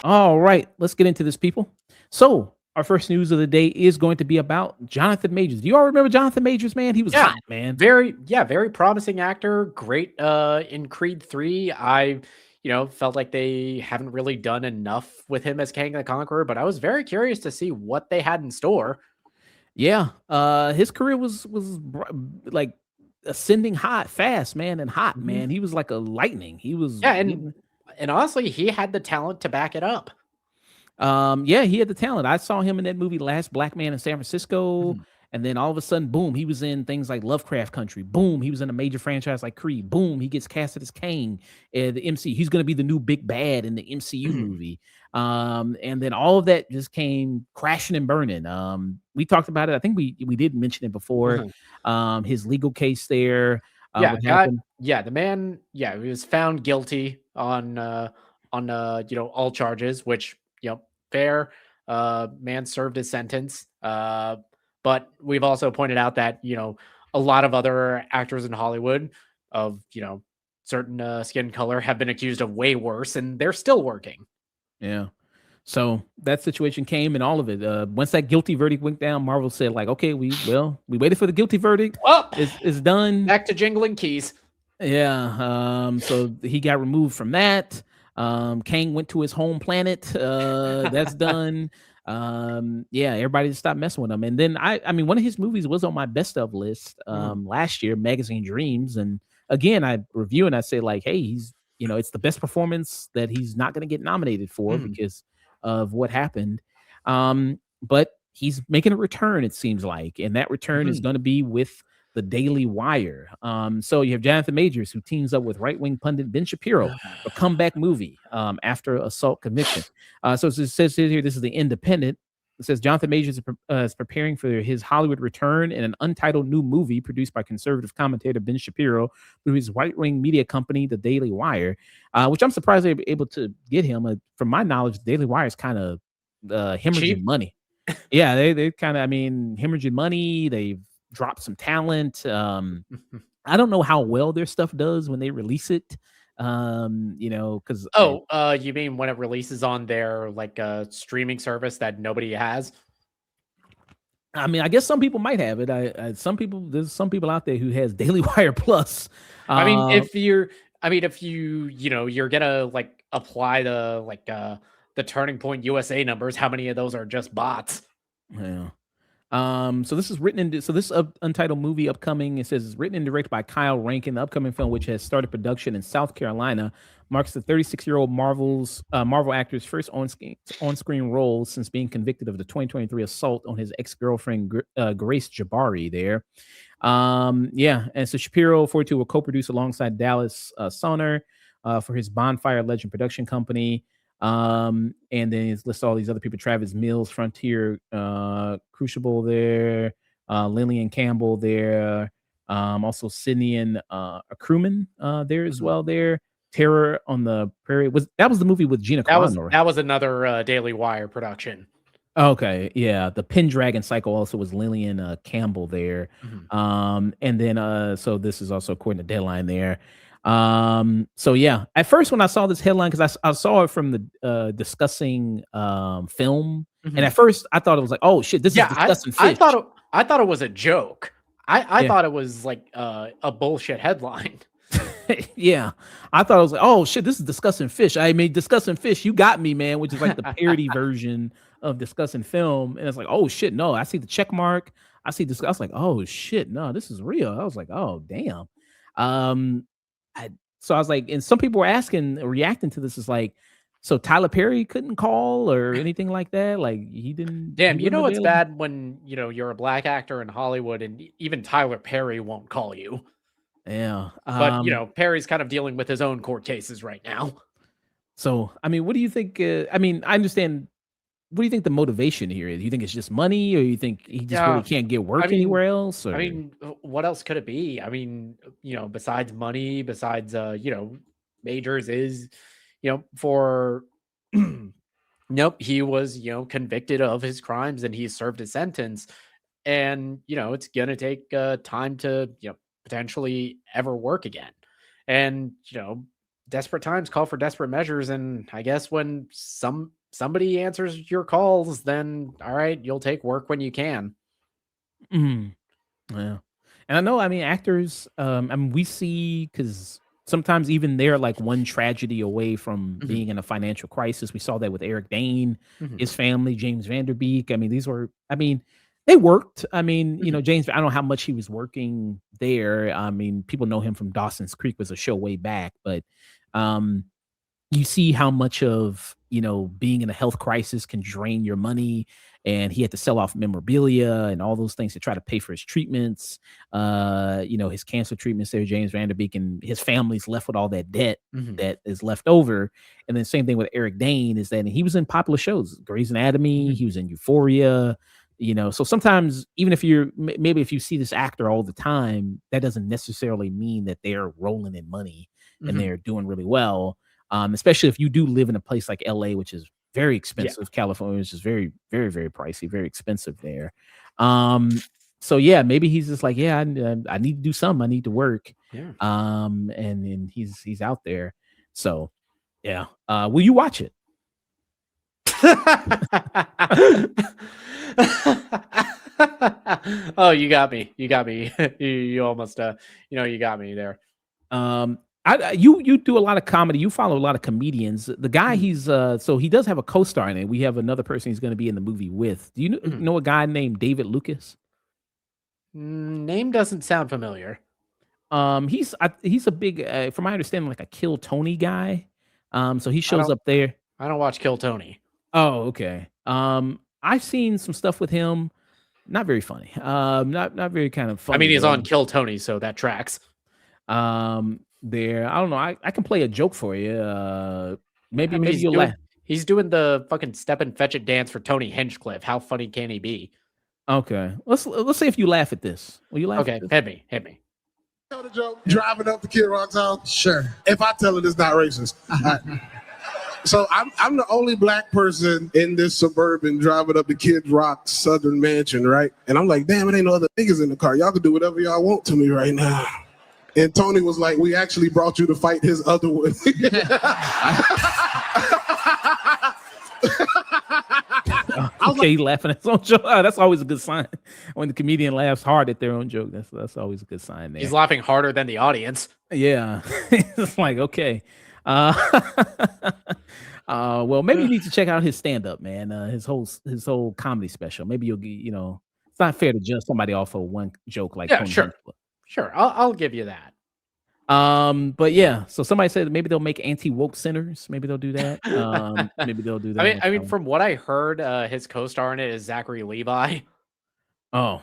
All right, let's get into this, people. So, our first news of the day is going to be about Jonathan Majors. Do you all remember Jonathan Majors, man? He was Yeah, hot, man. very promising actor. Great in Creed 3. Felt like they haven't really done enough with him as Kang the Conqueror, but I was very curious to see what they had in store. Yeah, his career was like ascending hot, fast, man, and hot, Mhm. man. He was like a lightning. He was, Yeah, and honestly, he had the talent to back it up. yeah, he had the talent. I saw him in that movie Last Black Man in San Francisco, Mhm. and then all of a sudden, boom, he was in things like Lovecraft Country. Boom, he was in a major franchise like Creed. Boom, he gets casted as Kang in the MC. He's going to be the new big bad in the MCU Mhm. movie. And then all of that just came crashing and burning. We talked about it. I think we did mention it before. Mhm. His legal case there. Yeah, What happened? the man, he was found guilty on all charges, which, fair. Man served his sentence. But we've also pointed out that, a lot of other actors in Hollywood of, certain skin color have been accused of way worse, and they're still working. Yeah. So that situation came and all of it. Once that guilty verdict went down, Marvel said, like, okay, we waited for the guilty verdict. Well, It's done. back to jingling keys. Yeah. So he got removed from that. Kang went to his home planet. That's done. Yeah, everybody just stopped messing with him. And then I mean, one of his movies was on my best of list Mhm. last year, Magazine Dreams. And again, I review and I say, like, hey, it's the best performance that he's not gonna get nominated for Mhm. because of what happened. But he's making a return, it seems like, and that return is Mhm. gonna be with the Daily Wire. So you have Jonathan Majors, who teams up with right-wing pundit Ben Shapiro for comeback movie after assault conviction. So it says here, this is the Independent. It says Jonathan Majors is preparing for his Hollywood return in an untitled new movie produced by conservative commentator Ben Shapiro through his right-wing media company, The Daily Wire, which I'm surprised they were able to get him. From my knowledge, The Daily Wire is kind of hemorrhaging Cheap. money. Yeah, they kind of, I mean, hemorrhaging money. They've dropped some talent. I don't know how well their stuff does when they release it. Because Oh, you mean when it releases on their, like, streaming service that nobody has? I mean, I guess some people might have it. There's some people out there who has Daily Wire Plus. I mean, Uh, if you're gonna, like, apply the Turning Point USA numbers, how many of those are just bots? yeah. So this is this untitled movie upcoming. It says it's written and directed by Kyle Rankin. The upcoming film, which has started production in South Carolina, marks the 36-year-old Marvel actor's first on-screen role since being convicted of the 2023 assault on his ex-girlfriend Grace Jabari. There, yeah, and so Shapiro 42 will co-produce alongside Dallas Sonner for his Bonfire Legend production company. And then it lists all these other people: Travis Mills, Frontier, Crucible there, Lillian Campbell there, also Sydney and a crewman there as Mhm. well. There, Terror on the Prairie was the movie with Gina Carano. That was another, Daily Wire production. Okay, yeah, the Pendragon Cycle also was Lillian Campbell there. Mhm. And then so this is also according to Deadline there. So yeah, at first when I saw this headline, because I saw it from the discussing film, and Mhm. at first I thought it was like, oh shit, this is Yeah, discussing fish. I thought it was a joke. I Yeah. thought it was, like, a bullshit headline. Yeah, I thought it was like, oh shit, this is discussing fish. I mean, discussing fish, you got me, man, which is like the parody version of discussing film. And it's like, oh shit, no, I see the check mark. I see this. I was like, oh shit, no, this is real. I was like, oh damn. Um, I so I was like, and some people were asking, reacting to this is like, so Tyler Perry couldn't call or anything like that. Like he Damn, you wasn't know it's available. bad when, you're a black actor in Hollywood and even Tyler Perry won't call you. Yeah. But, Perry's kind of dealing with his own court cases right now. So I mean, what do you think? I mean, I understand. What do you think the motivation here is? You think it's just money, or you think he just really Yeah. can't get I work mean anywhere else? I Or mean, what else could it be? I mean, besides money, besides Majors is, for Nope, he was, convicted of his crimes and he served his sentence. And, it's going to take time to, potentially ever work again. And, desperate times call for desperate measures. And I guess when somebody answers your calls, then all right, you'll take work when you can. Mhm. Yeah. And I know, I mean, actors, I mean, we see because sometimes even they're like one tragedy away from Mhm, being in a financial crisis. We saw that with Eric Dane, mhm, his family, James Vanderbeek. I mean, these were, I mean, they worked. I mean, mhm, James, I don't know how much he was working there. I mean, people know him from Dawson's Creek was a show way back, but um you see how much of, being in a health crisis can drain your money, and he had to sell off memorabilia and all those things to try to pay for his treatments, his cancer treatments there, James Vanderbeek, and his family's left with all that debt mhm, that is left over. And then same thing with Eric Dane is that he was in popular shows, Grey's Anatomy, mhm, he was in Euphoria, so sometimes even if you're maybe if you see this actor all the time, that doesn't necessarily mean that they're rolling in money and mhm. they're doing really well, especially if you do live in a place like LA, which is very Yeah, expensive. California is just very, very, very pricey, very expensive there. Um, so yeah, maybe he's just like, yeah, I need to do something. I need to work. yeah. And he's out there. So yeah, will you watch it? Oh, you got me. You got me. You almost, you got me there. You do a lot of comedy. You follow a lot of comedians. The guy Mhm, so he does have a co-star in it. We have another person he's going to be in the movie with. Do you mhm. know a guy named David Lucas? Name doesn't sound familiar. He's a big, from my understanding, like a Kill Tony guy. So he I shows don't up there. I don't watch Kill Tony. Oh, okay. I've seen some stuff with him. Not very funny. Not very kind of I funny mean, he's there. on Kill Tony, so that tracks. There. I don't know. I can play a joke for you. I mean, Maybe you'll laugh. he's doing the fucking step and fetch it dance for Tony Hinchcliffe. How funny can he be? Okay. Let's see if you laugh at this. Will you laugh at Okay, this? hit me, hit me. Tell the joke. Driving up to Kid Rock's house. Sure. If I tell it, it's not racist. So I'm the only black person in this suburban driving up to Kid Rock's Southern Mansion, right? And I'm like, damn, it ain't no other niggas in the car. Y'all can do whatever y'all want to me right now. And Tony was like, we actually brought you to fight his other one. Okay, he laughing at his own joke. Oh, that's always a good sign. When the comedian laughs hard at their own joke, that's always a good sign He's there. laughing harder than the audience. Yeah. It's like, okay. Uh, well, maybe you need to check out his stand-up, man. His whole comedy special. Maybe you'll get, it's not fair to judge somebody off of one joke like Yeah, Tony sure, Hinchcliffe. sure. I'll give you that. But yeah, so somebody said maybe they'll make anti-woke centers. Maybe they'll do that. Maybe they'll do I that mean, with I that mean, one. from what I heard, his co-star in it is Zachary Levi. Oh,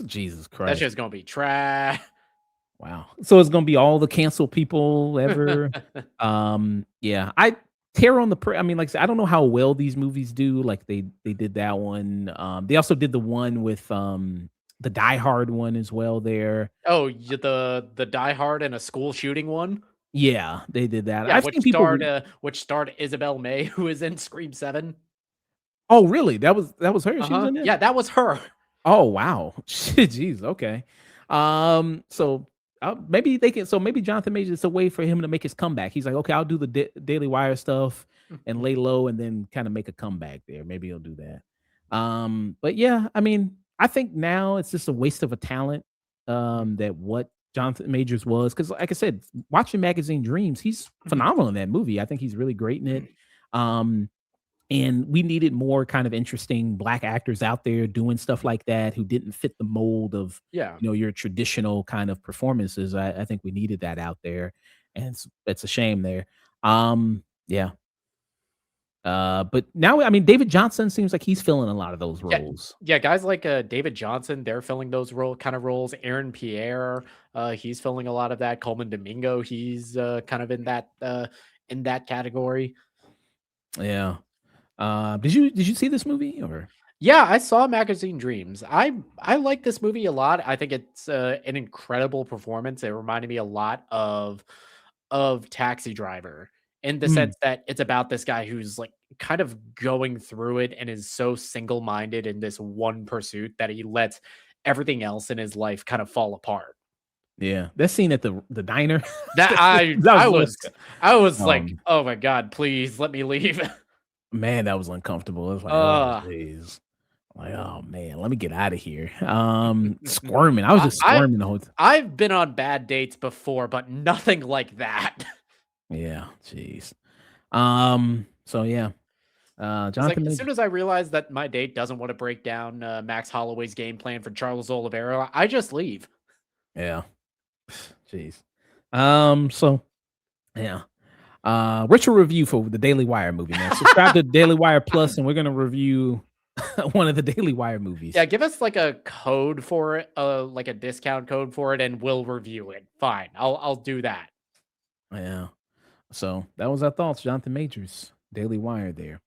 Jesus That Christ. shit's gonna be trash. Wow. So it's gonna be all the cancel people ever. Yeah. I tear on the I mean, like I said, I don't know how well these movies do. Like they did that one. They also did the one with the Die Hard one as well there. Oh, the Die Hard and a school shooting one. Yeah, they did that. Yeah, I've seen people which starred Isabel May, who is in Scream 7. Oh, really? That was her? She was Uh-huh. in it? Yeah, that was her. Oh, wow. Jeez, okay. So maybe they can. So maybe Jonathan Majors, it's a way for him to make his comeback. He's like, okay, I'll do the Daily Wire stuff and lay low, and then kind of make a comeback there. Maybe he'll do that. But yeah, I mean, I think now it's just a waste of a talent. That what Jonathan Majors was, because like I said, watching Magazine Dreams, he's phenomenal in that movie. I think he's really great in it. Um, and we needed more kind of interesting black actors out there doing stuff like that who didn't fit the mold of, Yeah. your traditional kind of performances. I think we needed that out there, and it's a shame there. Yeah. But now, I mean, David Johnson seems like he's filling a lot of those Yeah, roles. yeah, guys like, David Johnson, they're filling those kind of roles. Aaron Pierre, he's filling a lot of that. Coleman Domingo, he's, kind of in that category. Yeah. Did you see this movie or? Yeah, I saw Magazine Dreams. I like this movie a lot. I think it's, an incredible performance. It reminded me a lot of Taxi Driver in the sense that it's about this guy who's like kind of going through it and is so single-minded in this one pursuit that he lets everything else in his life kind of fall apart. Yeah, that scene at the diner. That I was like, oh my god, please let me leave. Man, that was uncomfortable. It was like, oh jeez. Like, oh man, let me get out of here. Squirming. I was just squirming the whole time. I've been on bad dates before, but nothing like that. Yeah, jeez. So yeah. Jonathan, as soon as I realized that my date doesn't want to break down Max Holloway's game plan for Charles Oliveira, I just leave. Yeah. Jeez. So yeah. Retro review for the Daily Wire movie, man. Subscribe to Daily Wire Plus, and we're gonna review one of the Daily Wire movies. Yeah, give us like a code for it, like a discount code for it, and we'll review it. Fine, I'll do that. Yeah. So that was our thoughts, Jonathan Majors, Daily Wire there.